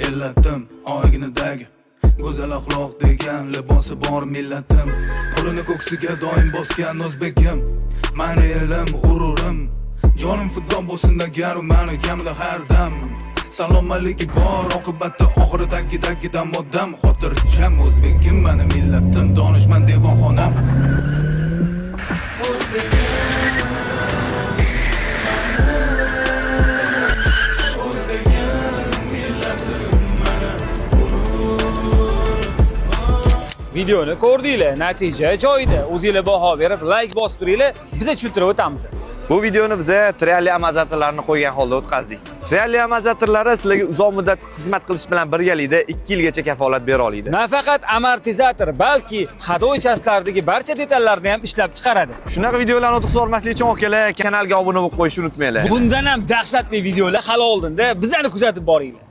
millatim oyginidagi go'zal axloq degan libosi bor millatim. Qo'lini ko'ksiga doim bosgan o'zbekim, mani elim g'ururim. Jonim fido bo'lsin agar u meni kamida har dam. Salomaligi bor oqibatda oxiridagidan moddam. Xotirjam o'zbekim mani millatim, donishmand devonxonam. Videoni ko'rdinglar, natija joyida. O'zingizlar baho berib, like bosib turinglar, biza tushuntirib o'tamiz. Bu videoni biz trialli amortizatorlarni qo'ygan holda o'tkazdik. Trialli amortizatorlari sizlarga uzoq muddat xizmat qilish bilan birgalikda 2 yilgacha kafolat bera oladi. Nafaqat amortizator, balki hadoy chastlaridagi barcha detallarni ham ishlab chiqaradi. Shunaqa videolarni o'tib sormaslik uchun akalar kanalga obuna bo'lib qo'yishni unutmanglar. Bundan ham dahshatli videolar hali oldinda bizlarni kuzatib boringlar.